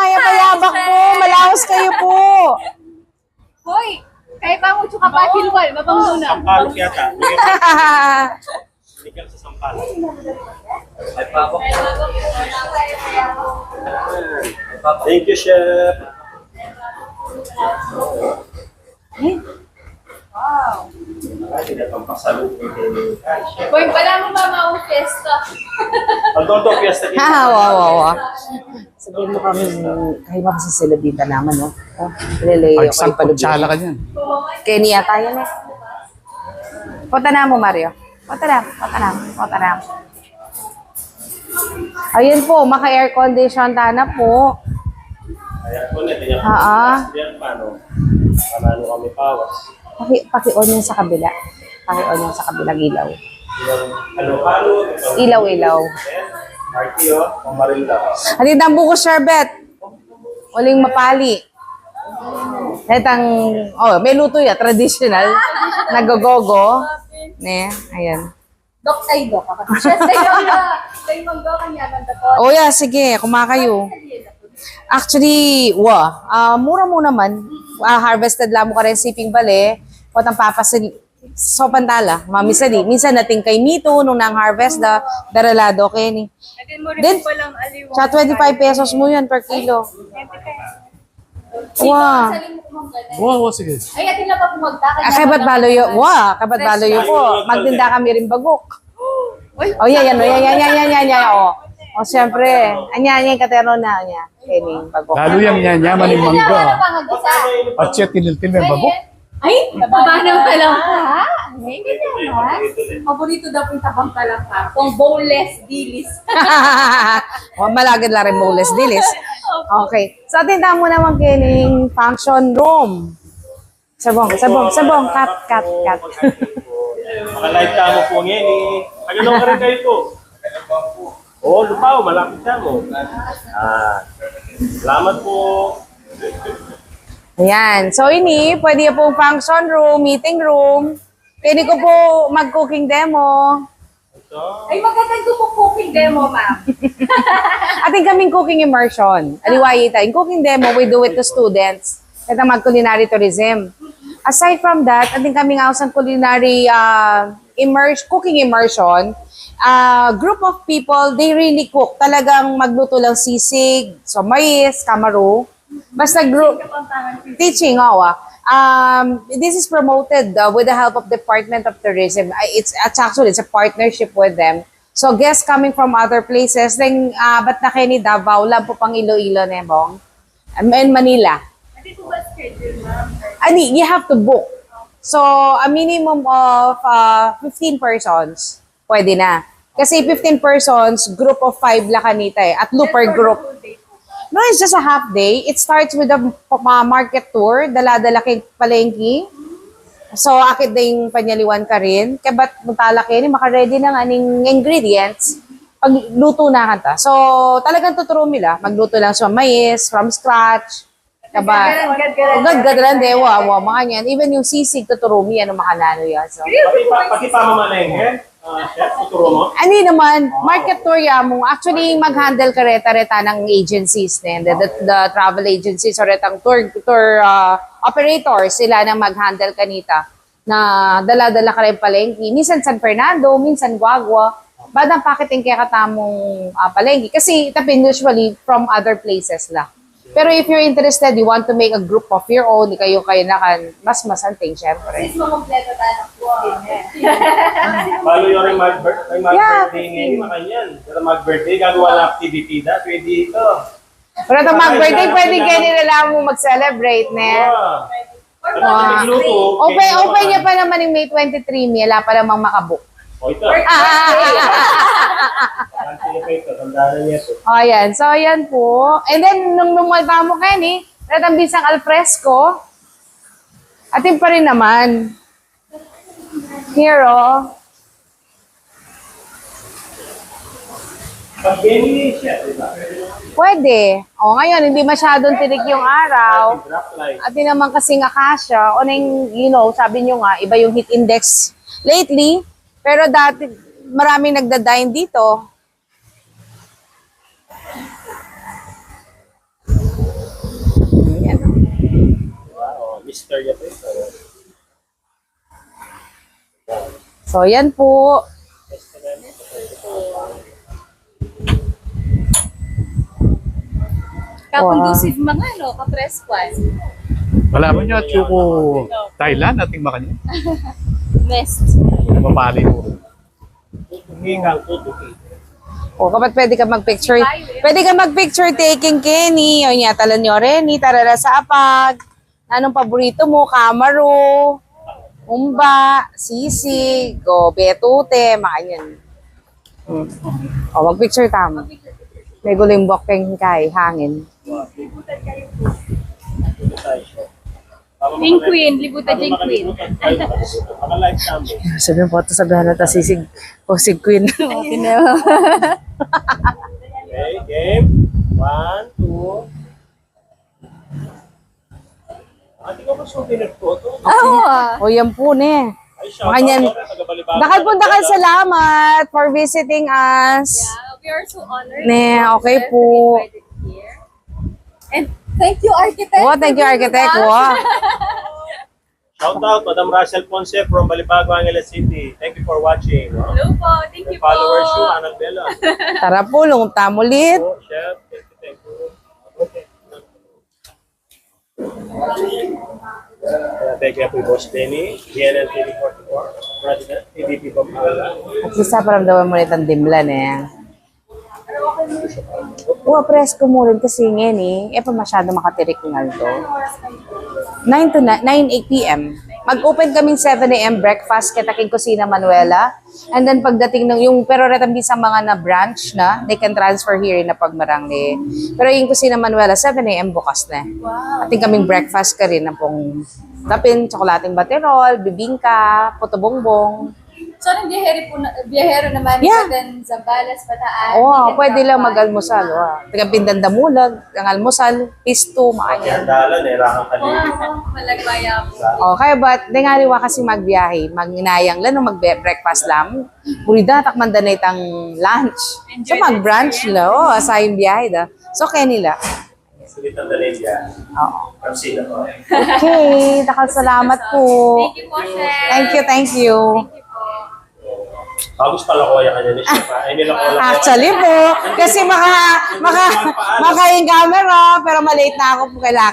mayabak po. Malawas kayo po. Hoy, kahit pa mucho ka pa, kilwal, mabanglo na. Sampalok yata. Bigyan sa sampalok. Thank you, Chef. Ay, hindi na pampasalong Chef. Hoy, pala mo ba maong fiesta? Ang toto, fiesta dito. Wow. Sabihin mo kami, kayo ba kasi sila dito naman, no? Leleyo Ay, isang kutsala ka dyan. Kenya tayo na. Punta na mo, Mario. Punta na. Ayun po, maka-air condition tana po. Ayan po na, ganyan. Yan paano? Paano kami pawas? Paki-on yung sa kabila. Paki-on yung sa kabilang ilaw. Halo-halo. Ilaw. Marty, Pamarilla. Hatid ang buko sherbet. Uling mapali. Etang, may luto ya, traditional. Nagogogo. Ne, ayan. Dok. Siya sa'yo na. Sa'yo manggo kanya ng datot. Yeah, sige, kumakayo. Actually, mura mo naman. Harvested lang mo ka rin siping bale. Potang papasil. So, pantala. Minsan nating kay Mito, nung nang-harvest, daralado kayo ni. Then, sa 25 pesos mo yun per kilo. Wow. Wow, sige. Ay, atin lang pa pumagta. Kabat baloyo. Kabat baloyo po. Magtinda kami rin bagok. Yan. Siyempre. Yan, katero na. Kening bagok. Lalo yung yaman ng mangga. At siya tiniltil may bagok. Ay, baba ng talangka. Ay, ganyan ha. Paborito daw po yung tabang talangka. Kung boneless dilis. Malagad lang rin boneless dilis. Okay. So, tinda mo naman kening function room. Sabong. Cut. Maka-live ka mo po ngayon eh. Pagano'n ka rin kayo po. Lupaw, malapit ka mo. Salamat po. Ayan. So, ini, pwede po function room, meeting room. Pwede ko po mag-cooking demo. Ay, magandang po cooking demo, ma'am. Ating kaming cooking immersion. Aliwayi tayo. In cooking demo, we do it to students. Ito mag-culinary tourism. Aside from that, ating kaming house ng culinary cooking immersion. Group of people, they really cook. Talagang magluto lang sisig, so mais, kamaro. Basta group teaching, this is promoted with the help of Department of Tourism. It's actually a partnership with them. So guests coming from other places, then ba't na kayo ni Davao, lang po pang Iloilo, Nebong, and Manila. Hindi po ba schedule, ma'am? You have to book. So a minimum of 15 persons, pwede na. Kasi 15 persons, group of 5 la kanita eh, at per group. No, it's just a half day. It starts with a market tour, dala-dala kay palengke. So, akit din panyaliwan ka rin. Kaya ba't mutala kayo, maka-ready ng aning ingredients, pagluto na kanta. So, talagang tuturo nila. Magluto lang sa mais, from scratch. Kaba, gad-gadan, dewa, mga yan. Even yung sisig, tuturo mo yan, makanano yan. So, Pati pamamalengke. Chef, tuturo mo? naman, market tour ya mo. Actually, mag-handle ka reta ng agencies, the travel agencies or retang tour operators, sila na mag-handle kanita na dala-dala ka rin palengke. Minsan San Fernando, minsan Guagua. Badang pakiting kaya katamong palengke. Kasi itapin usually from other places la. Pero if you're interested, you want to make a group of your own, kayo nakan, mas masanting, syempre. Please, makompleto tayo ng po. Balo yung rin mag-birthday ngayon, makanyan. Pero mag-birthday, gagawa ng activity na, pwede ito. Pero ito mag-birthday, pwede kayo nila mo mag-celebrate, ne? Open niya pa naman yung May 23, wala pa namang makabook. Ito. Ayan. So, ayan po. And then, nung lumalta mo kayo ni, ratang bisang alfresco, atin pa rin naman. Here, Pwede. Ngayon, hindi masyadong tirik yung araw. Atin naman kasing akasya. Sabi nyo nga, iba yung heat index lately. Pero dati, maraming nagda-dine dito. Ayan. Wow, Mr. Yapit. So, yan po. Kakondusive mga, no? Ka-press one. Malaman nyo at Chuko Thailand ating makanya. Best. Mapali mo. Tutuki kang tutuki. O, kapag pwede ka mag-picture taking, Kenny. O niya, talan nyo rin. Tarara sa apag. Anong paborito mo? Camaro, umba, sisig, o betute, makanyan. O, mag-picture tama. May guling bokeng kay hangin. Jing Queen, libutan Jing Queen. Maka-live kami. Sabi mo, sabihan na ta sisig o sig queen. Okay, game. 1, 2. Ate ko ba souvenir po ito? O, yan po ne. Ay, shout Makanyan. out, taga-Balibagan. Dakal po dakal salamat for visiting us. Yeah, we are so honored. Ne, okay to po. be invited here. And thank you, Architect. Oh, thank you, for being architect. with us. Wow. Shout out, Madam Rachel Ponce from Balibago, Angeles City. Thank you for watching. Hello po, thank you po. Followers you, Anang Bella. Tara po, lungtam ulit. Oh, chef. Thank you. Okay. Thank you po, Boss Denny, GNN TV44, President, TVP Pampanga. At least paramdaman mo ulit ang dimlan eh. Presko mo rin kasi ngayon pa masyado makatirik ng alto. 8 p.m. Mag-open kaming 7 a.m. breakfast kita king Kusina Manuela. And then pagdating ng yung pero retambi sa mga na branch na, they can transfer here na pagmarang ni. Pero yung Kusina Manuela 7 a.m. bukas na. Wow. Ating kaming breakfast ka rin na pong tapin, tsokolating baterol, bibingka, puto bongbong. So, nang biyahero naman Yeah. din Zambales, Bataan. Oo, pwede lang mag-almusal. Taga Pindandamulag, ang almusal, pisto, makanyan. Dalan, rakang kalili. Wow, malagbaya po. O, kaya ba't, di nga riwa kasi magbiyahe, mag-inayang lang, mag-breakfast lang. Purida, takmanda na itang lunch. So, mag-brunch lang, asayang biyahe da. So, kaya nila. Sulitan na rin yan. Oo. Kapsila po. Okay, takal salamat po. Thank you po, Chef. Thank you, thank you. Thank you po. Bagus pala ko kaya kanya ni Chef. Ay, nila ko lang. Actually po, kasi maka yung camera, pero malate na ako po kay